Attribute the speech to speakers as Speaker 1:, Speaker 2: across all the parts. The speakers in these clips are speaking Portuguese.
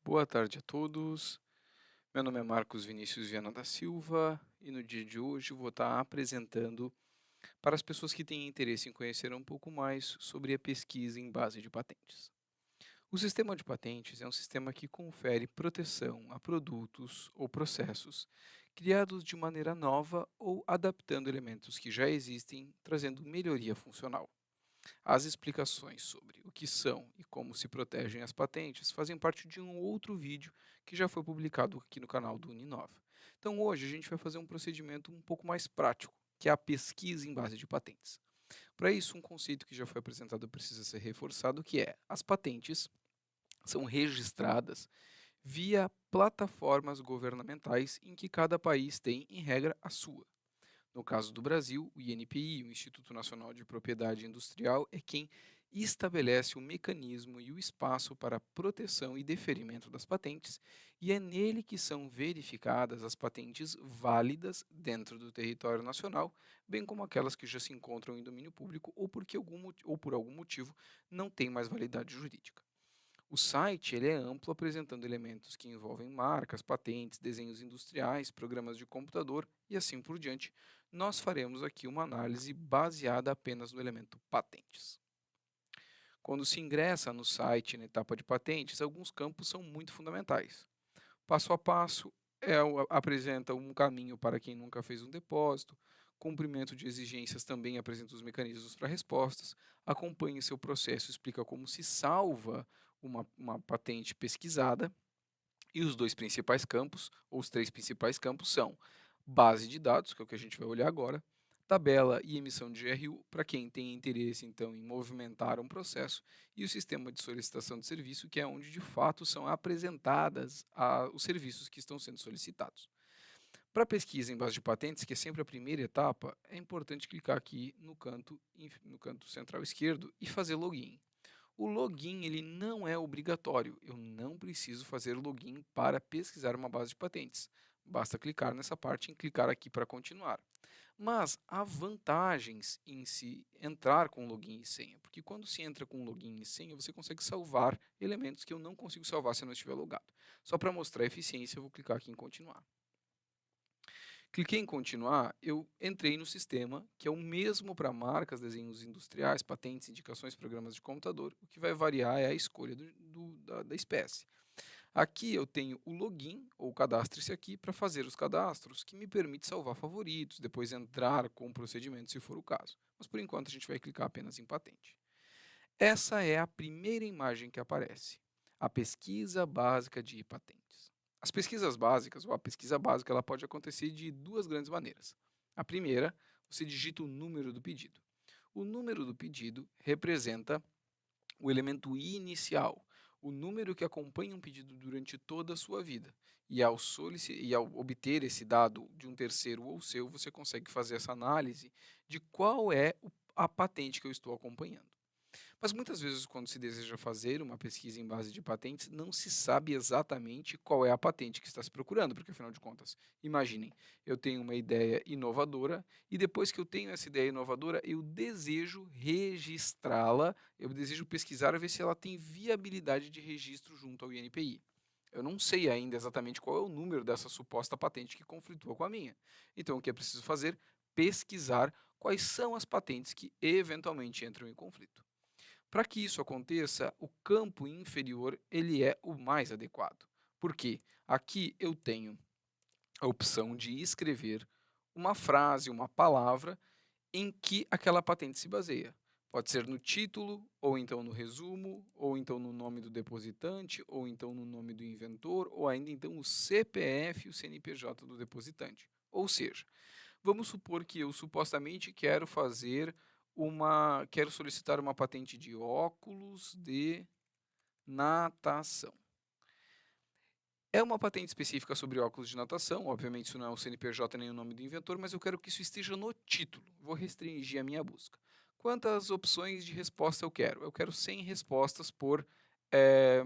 Speaker 1: Boa tarde a todos. Meu nome é Marcos Vinícius Viana da Silva e no dia de hoje eu vou estar apresentando para as pessoas que têm interesse em conhecer um pouco mais sobre a pesquisa em base de patentes. O sistema de patentes é um sistema que confere proteção a produtos ou processos criados de maneira nova ou adaptando elementos que já existem, trazendo melhoria funcional. As explicações sobre o que são e como se protegem as patentes fazem parte de um outro vídeo que já foi publicado aqui no canal do Uninova. Então hoje a gente vai fazer um procedimento um pouco mais prático, que é a pesquisa em base de patentes. Para isso, um conceito que já foi apresentado precisa ser reforçado, que é as patentes são registradas via plataformas governamentais em que cada país tem, em regra, a sua. No caso do Brasil, o INPI, o Instituto Nacional de Propriedade Industrial, é quem estabelece o mecanismo e o espaço para a proteção e deferimento das patentes, e é nele que são verificadas as patentes válidas dentro do território nacional, bem como aquelas que já se encontram em domínio público ou por algum motivo não têm mais validade jurídica. O site ele é amplo, apresentando elementos que envolvem marcas, patentes, desenhos industriais, programas de computador e assim por diante. Nós faremos aqui uma análise baseada apenas no elemento patentes. Quando se ingressa no site na etapa de patentes, alguns campos são muito fundamentais. Passo a passo apresenta um caminho para quem nunca fez um depósito, cumprimento de exigências também apresenta os mecanismos para respostas, acompanhe seu processo, explica como se salva uma patente pesquisada, e os dois principais campos, ou os três principais campos são base de dados, que é o que a gente vai olhar agora, tabela e emissão de GRU, para quem tem interesse então em movimentar um processo, e o sistema de solicitação de serviço, que é onde de fato são apresentadas os serviços que estão sendo solicitados. Para pesquisa em base de patentes, que é sempre a primeira etapa, é importante clicar aqui no canto central esquerdo e fazer login. O login ele não é obrigatório, eu não preciso fazer login para pesquisar uma base de patentes. Basta clicar nessa parte e clicar aqui para continuar. Mas há vantagens em se entrar com login e senha, porque quando se entra com login e senha, você consegue salvar elementos que eu não consigo salvar se eu não estiver logado. Só para mostrar a eficiência, eu vou clicar aqui em continuar. Cliquei em continuar, eu entrei no sistema, que é o mesmo para marcas, desenhos industriais, patentes, indicações, programas de computador. O que vai variar é a escolha da espécie. Aqui eu tenho o login, ou cadastre-se aqui, para fazer os cadastros, que me permite salvar favoritos, depois entrar com o procedimento, se for o caso. Mas por enquanto a gente vai clicar apenas em patente. Essa é a primeira imagem que aparece, a pesquisa básica de patentes. As pesquisas básicas, ou a pesquisa básica, ela pode acontecer de duas grandes maneiras. A primeira, você digita o número do pedido. O número do pedido representa o elemento inicial, o número que acompanha um pedido durante toda a sua vida. E ao obter esse dado de um terceiro ou seu, você consegue fazer essa análise de qual é a patente que eu estou acompanhando. Mas muitas vezes, quando se deseja fazer uma pesquisa em base de patentes, não se sabe exatamente qual é a patente que está se procurando, porque afinal de contas, imaginem, eu tenho uma ideia inovadora e depois que eu tenho essa ideia inovadora, eu desejo registrá-la, eu desejo pesquisar ver se ela tem viabilidade de registro junto ao INPI. Eu não sei ainda exatamente qual é o número dessa suposta patente que conflitua com a minha. Então, o que é preciso fazer? Pesquisar quais são as patentes que eventualmente entram em conflito. Para que isso aconteça, o campo inferior ele é o mais adequado. Por quê? Aqui eu tenho a opção de escrever uma frase, uma palavra em que aquela patente se baseia. Pode ser no título, ou então no resumo, ou então no nome do depositante, ou então no nome do inventor, ou ainda então o CPF e o CNPJ do depositante. Ou seja, vamos supor que eu supostamente quero solicitar uma patente de óculos de natação. É uma patente específica sobre óculos de natação, obviamente isso não é o CNPJ nem o nome do inventor, mas eu quero que isso esteja no título. Vou restringir a minha busca. Quantas opções de resposta eu quero? Eu quero 100 respostas eh,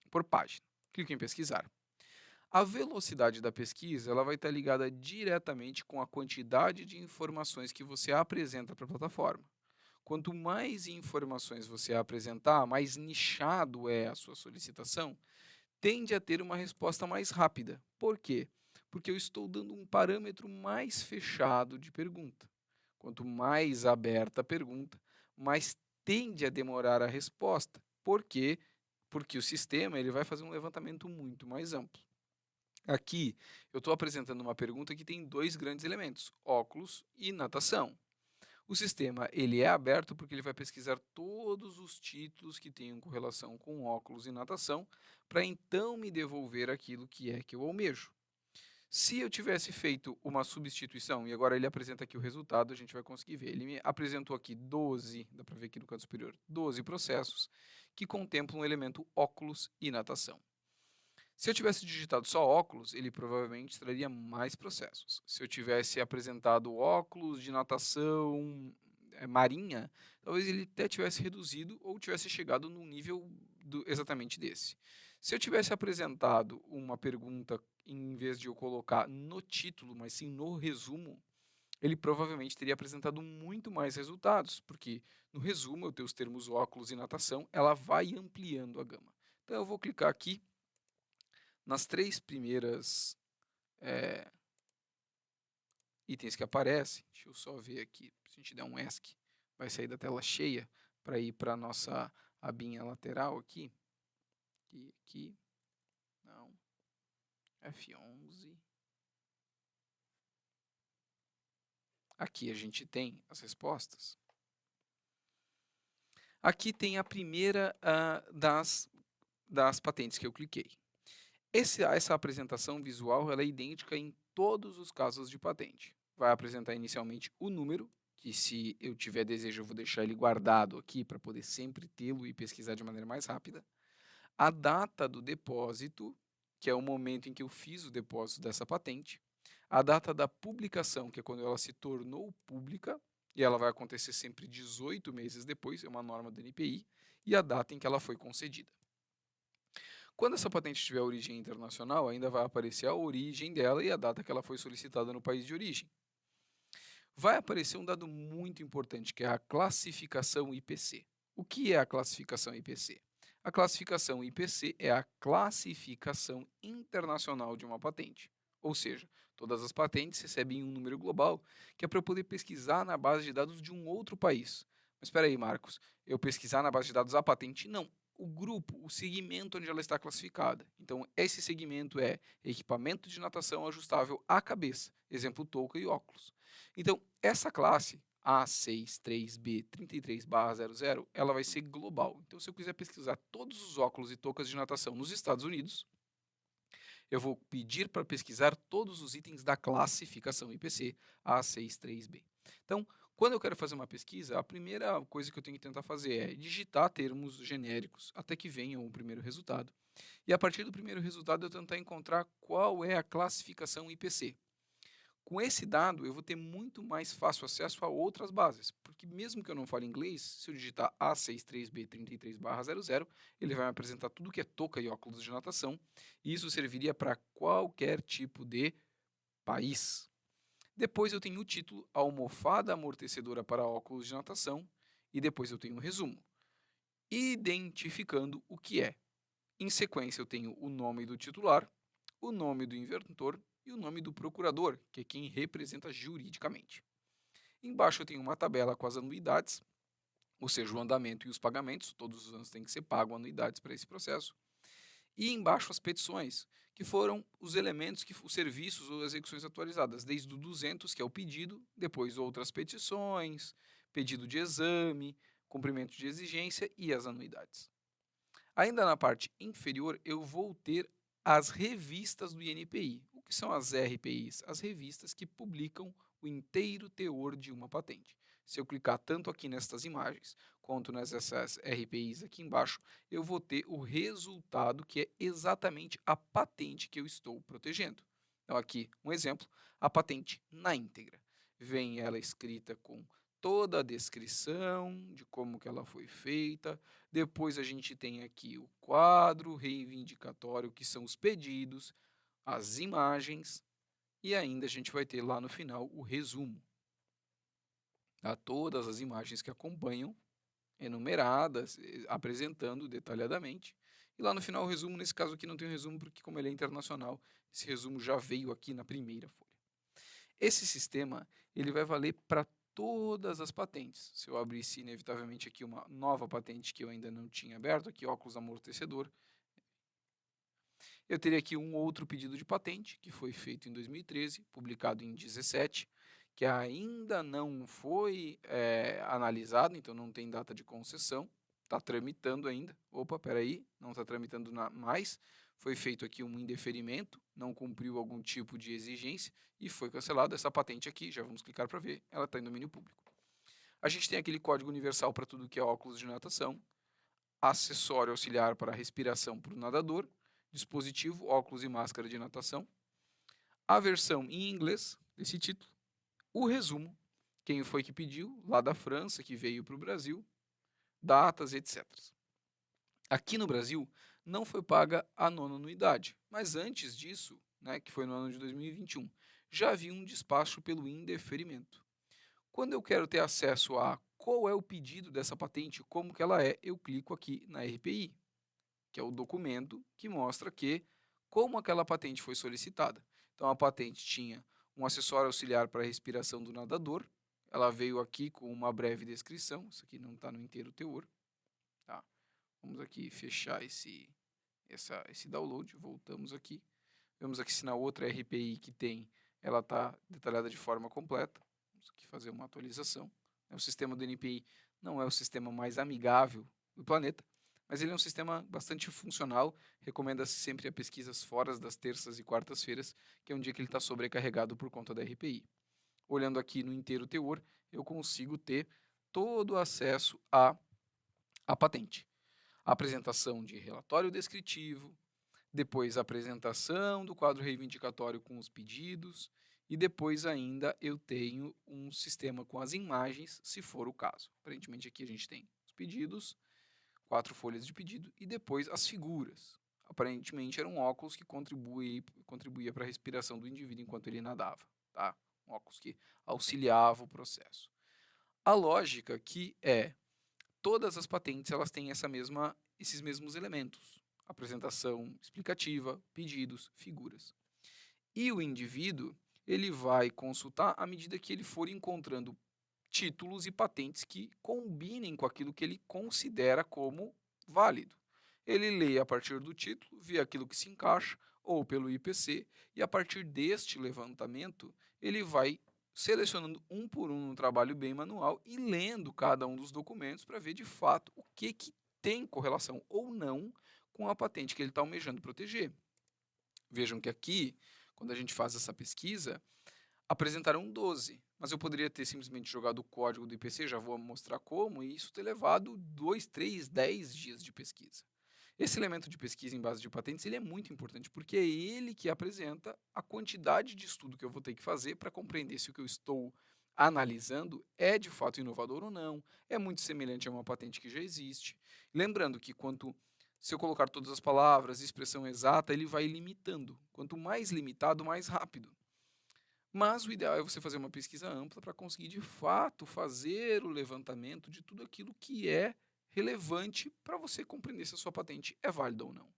Speaker 1: por página. Clico em pesquisar. A velocidade da pesquisa ela vai estar ligada diretamente com a quantidade de informações que você apresenta para a plataforma. Quanto mais informações você apresentar, mais nichado é a sua solicitação, tende a ter uma resposta mais rápida. Por quê? Porque eu estou dando um parâmetro mais fechado de pergunta. Quanto mais aberta a pergunta, mais tende a demorar a resposta. Por quê? Porque o sistema ele vai fazer um levantamento muito mais amplo. Aqui eu estou apresentando uma pergunta que tem dois grandes elementos, óculos e natação. O sistema ele é aberto porque ele vai pesquisar todos os títulos que tenham correlação com óculos e natação, para então me devolver aquilo que é que eu almejo. Se eu tivesse feito uma substituição, e agora ele apresenta aqui o resultado, a gente vai conseguir ver. Ele me apresentou aqui 12, dá para ver aqui no canto superior, 12 processos que contemplam o elemento óculos e natação. Se eu tivesse digitado só óculos, ele provavelmente traria mais processos. Se eu tivesse apresentado óculos de natação marinha, talvez ele até tivesse reduzido ou tivesse chegado num nível exatamente desse. Se eu tivesse apresentado uma pergunta, em vez de eu colocar no título, mas sim no resumo, ele provavelmente teria apresentado muito mais resultados, porque no resumo eu tenho os termos óculos e natação, ela vai ampliando a gama. Então eu vou clicar aqui nas três primeiras itens que aparecem. Deixa eu só ver aqui, se a gente der um ESC, vai sair da tela cheia para ir para a nossa abinha lateral aqui. Aqui, não, F11. Aqui a gente tem as respostas. Aqui tem a primeira das patentes que eu cliquei. Essa apresentação visual ela é idêntica em todos os casos de patente. Vai apresentar inicialmente o número, que se eu tiver desejo eu vou deixar ele guardado aqui para poder sempre tê-lo e pesquisar de maneira mais rápida. A data do depósito, que é o momento em que eu fiz o depósito dessa patente. A data da publicação, que é quando ela se tornou pública, e ela vai acontecer sempre 18 meses depois, é uma norma do NPI, e a data em que ela foi concedida. Quando essa patente tiver origem internacional, ainda vai aparecer a origem dela e a data que ela foi solicitada no país de origem. Vai aparecer um dado muito importante, que é a classificação IPC. O que é a classificação IPC? A classificação IPC é a classificação internacional de uma patente. Ou seja, todas as patentes recebem um número global, que é para eu poder pesquisar na base de dados de um outro país. Mas espera aí, Marcos, eu pesquisar na base de dados a patente? Não. O grupo, o segmento onde ela está classificada. Então, esse segmento é equipamento de natação ajustável à cabeça, exemplo touca e óculos. Então, essa classe A63B33/00, ela vai ser global. Então, se eu quiser pesquisar todos os óculos e toucas de natação nos Estados Unidos, eu vou pedir para pesquisar todos os itens da classificação IPC A63B. Então, quando eu quero fazer uma pesquisa, a primeira coisa que eu tenho que tentar fazer é digitar termos genéricos até que venha o primeiro resultado. E a partir do primeiro resultado eu tentar encontrar qual é a classificação IPC. Com esse dado, eu vou ter muito mais fácil acesso a outras bases, porque mesmo que eu não fale inglês, se eu digitar A63B33/00, ele vai me apresentar tudo que é touca e óculos de natação, e isso serviria para qualquer tipo de país. Depois eu tenho o título, almofada amortecedora para óculos de natação, e depois eu tenho o resumo, identificando o que é. Em sequência eu tenho o nome do titular, o nome do inventor e o nome do procurador, que é quem representa juridicamente. Embaixo eu tenho uma tabela com as anuidades, ou seja, o andamento e os pagamentos, todos os anos tem que ser pago anuidades para esse processo. E embaixo as petições, que foram os elementos, os serviços ou execuções atualizadas, desde o 200, que é o pedido, depois outras petições, pedido de exame, cumprimento de exigência e as anuidades. Ainda na parte inferior, eu vou ter as revistas do INPI. O que são as RPIs? As revistas que publicam o inteiro teor de uma patente. Se eu clicar tanto aqui nestas imagens, quanto nessas RPIs aqui embaixo, eu vou ter o resultado que é exatamente a patente que eu estou protegendo. Então aqui, um exemplo, a patente na íntegra. Vem ela escrita com toda a descrição de como que ela foi feita. Depois a gente tem aqui o quadro reivindicatório, que são os pedidos, as imagens, e ainda a gente vai ter lá no final o resumo. Tá? Todas as imagens que acompanham, enumeradas, apresentando detalhadamente, E lá no final o resumo, nesse caso aqui não tem o resumo, porque como ele é internacional, esse resumo já veio aqui na primeira folha. Esse sistema, ele vai valer para todas as patentes. Se eu abrisse inevitavelmente aqui uma nova patente que eu ainda não tinha aberto, aqui óculos amortecedor, eu teria aqui um outro pedido de patente, que foi feito em 2013, publicado em 17, que ainda não foi analisado, então não tem data de concessão, está tramitando ainda. Opa, peraí, não está tramitando mais. Foi feito aqui um indeferimento, não cumpriu algum tipo de exigência e foi cancelado. Essa patente aqui, já vamos clicar para ver, ela está em domínio público. A gente tem aquele código universal para tudo que é óculos de natação, acessório auxiliar para respiração para o nadador, dispositivo, óculos e máscara de natação, a versão em inglês desse título, o resumo, quem foi que pediu, lá da França, que veio para o Brasil, datas, etc. Aqui no Brasil, não foi paga a nona anuidade, mas antes disso, né, que foi no ano de 2021, já havia um despacho pelo indeferimento. Quando eu quero ter acesso a qual é o pedido dessa patente, como que ela é, eu clico aqui na RPI, que é o documento que mostra como aquela patente foi solicitada. Então a patente tinha um acessório auxiliar para a respiração do nadador, ela veio aqui com uma breve descrição, isso aqui não está no inteiro teor. Tá? Vamos aqui fechar esse download, voltamos aqui. Vemos aqui se na outra RPI que tem, ela está detalhada de forma completa. Vamos aqui fazer uma atualização. O sistema do NPI não é o sistema mais amigável do planeta, mas ele é um sistema bastante funcional. Recomenda-se sempre a pesquisas fora das terças e quartas-feiras, que é um dia que ele está sobrecarregado por conta da RPI. Olhando aqui no inteiro teor, eu consigo ter todo o acesso à patente. A apresentação de relatório descritivo, depois a apresentação do quadro reivindicatório com os pedidos, e depois ainda eu tenho um sistema com as imagens, se for o caso. Aparentemente aqui a gente tem os pedidos, 4 folhas de pedido, e depois as figuras. Aparentemente era um óculos que contribuía para a respiração do indivíduo enquanto ele nadava. Tá? Um óculos que auxiliava o processo. A lógica aqui é, todas as patentes elas têm esses mesmos elementos. Apresentação explicativa, pedidos, figuras. E o indivíduo, ele vai consultar à medida que ele for encontrando títulos e patentes que combinem com aquilo que ele considera como válido. Ele lê a partir do título, vê aquilo que se encaixa, ou pelo IPC, e a partir deste levantamento, ele vai selecionando um por um no trabalho bem manual e lendo cada um dos documentos para ver de fato o que tem correlação ou não com a patente que ele está almejando proteger. Vejam que aqui, quando a gente faz essa pesquisa, apresentaram 12, mas eu poderia ter simplesmente jogado o código do IPC, já vou mostrar como, e isso ter levado 2, 3, 10 dias de pesquisa. Esse elemento de pesquisa em base de patentes ele é muito importante, porque é ele que apresenta a quantidade de estudo que eu vou ter que fazer para compreender se o que eu estou analisando é de fato inovador ou não, é muito semelhante a uma patente que já existe. Lembrando que se eu colocar todas as palavras, expressão exata, ele vai limitando. Quanto mais limitado, mais rápido. Mas o ideal é você fazer uma pesquisa ampla para conseguir, de fato, fazer o levantamento de tudo aquilo que é relevante para você compreender se a sua patente é válida ou não.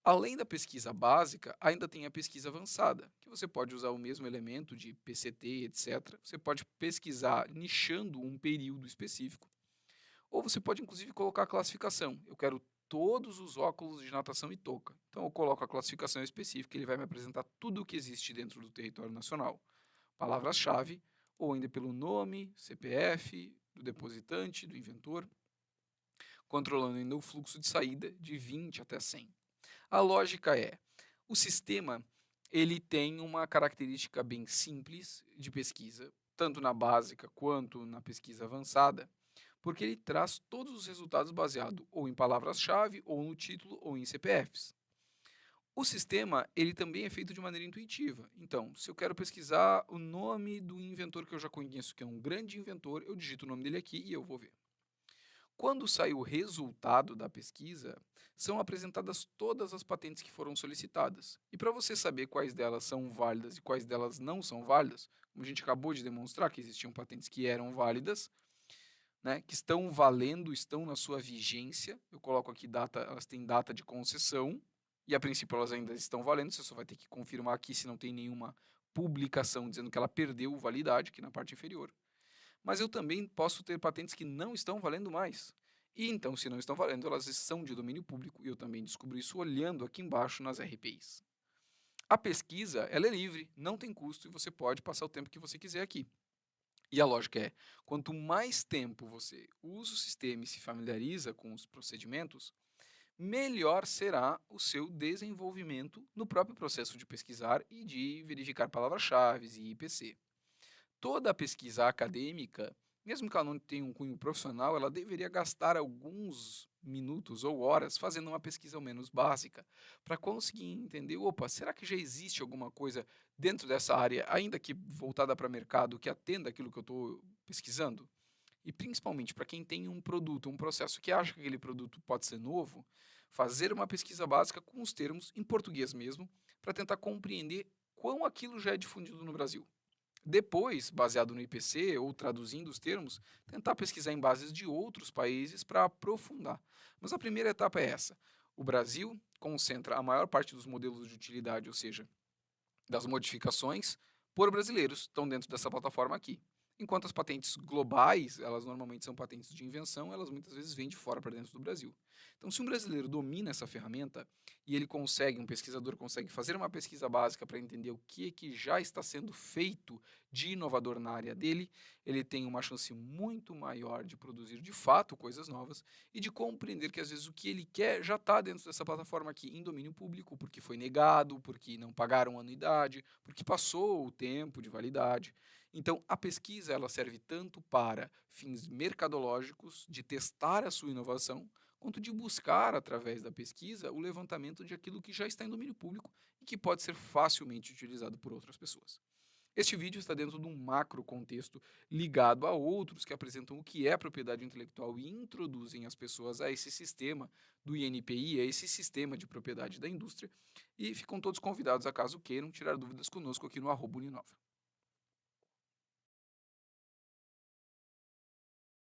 Speaker 1: Além da pesquisa básica, ainda tem a pesquisa avançada, que você pode usar o mesmo elemento de PCT, etc. Você pode pesquisar nichando um período específico, ou você pode, inclusive, colocar a classificação. Eu quero todos os óculos de natação e touca. Então, eu coloco a classificação específica, ele vai me apresentar tudo o que existe dentro do território nacional. Palavras-chave, ou ainda pelo nome, CPF, do depositante, do inventor, controlando ainda o fluxo de saída de 20 até 100. A lógica é, o sistema ele tem uma característica bem simples de pesquisa, tanto na básica quanto na pesquisa avançada, porque ele traz todos os resultados baseados ou em palavras-chave, ou no título, ou em CPFs. O sistema ele também é feito de maneira intuitiva. Então, se eu quero pesquisar o nome do inventor que eu já conheço, que é um grande inventor, eu digito o nome dele aqui e eu vou ver. Quando sai o resultado da pesquisa, são apresentadas todas as patentes que foram solicitadas. E para você saber quais delas são válidas e quais delas não são válidas, como a gente acabou de demonstrar que existiam patentes que eram válidas, né, que estão valendo, estão na sua vigência. Eu coloco aqui data, elas têm data de concessão, e a princípio elas ainda estão valendo, você só vai ter que confirmar aqui se não tem nenhuma publicação dizendo que ela perdeu validade, aqui na parte inferior. Mas eu também posso ter patentes que não estão valendo mais. E então, se não estão valendo, elas são de domínio público, e eu também descobri isso olhando aqui embaixo nas RPIs. A pesquisa, ela é livre, não tem custo, e você pode passar o tempo que você quiser aqui. E a lógica é, quanto mais tempo você usa o sistema e se familiariza com os procedimentos, melhor será o seu desenvolvimento no próprio processo de pesquisar e de verificar palavras-chave e IPC. Toda a pesquisa acadêmica, mesmo que ela não tenha um cunho profissional, ela deveria gastar alguns minutos ou horas fazendo uma pesquisa ao menos básica, para conseguir entender, opa, será que já existe alguma coisa dentro dessa área, ainda que voltada para mercado, que atenda aquilo que eu estou pesquisando? E principalmente para quem tem um produto, um processo que acha que aquele produto pode ser novo, fazer uma pesquisa básica com os termos em português mesmo, para tentar compreender quão aquilo já é difundido no Brasil. Depois, baseado no IPC ou traduzindo os termos, tentar pesquisar em bases de outros países para aprofundar. Mas a primeira etapa é essa. O Brasil concentra a maior parte dos modelos de utilidade, ou seja, das modificações, por brasileiros, estão dentro dessa plataforma aqui. Enquanto as patentes globais, elas normalmente são patentes de invenção, elas muitas vezes vêm de fora para dentro do Brasil. Então, se um brasileiro domina essa ferramenta e ele consegue, um pesquisador consegue fazer uma pesquisa básica para entender o que já está sendo feito de inovador na área dele, ele tem uma chance muito maior de produzir de fato coisas novas e de compreender que às vezes o que ele quer já está dentro dessa plataforma aqui em domínio público, porque foi negado, porque não pagaram anuidade, porque passou o tempo de validade. Então, a pesquisa ela serve tanto para fins mercadológicos, de testar a sua inovação, quanto de buscar, através da pesquisa, o levantamento de aquilo que já está em domínio público e que pode ser facilmente utilizado por outras pessoas. Este vídeo está dentro de um macro contexto ligado a outros que apresentam o que é propriedade intelectual e introduzem as pessoas a esse sistema do INPI, a esse sistema de propriedade da indústria, e ficam todos convidados, a caso queiram, tirar dúvidas conosco aqui no @Uninova.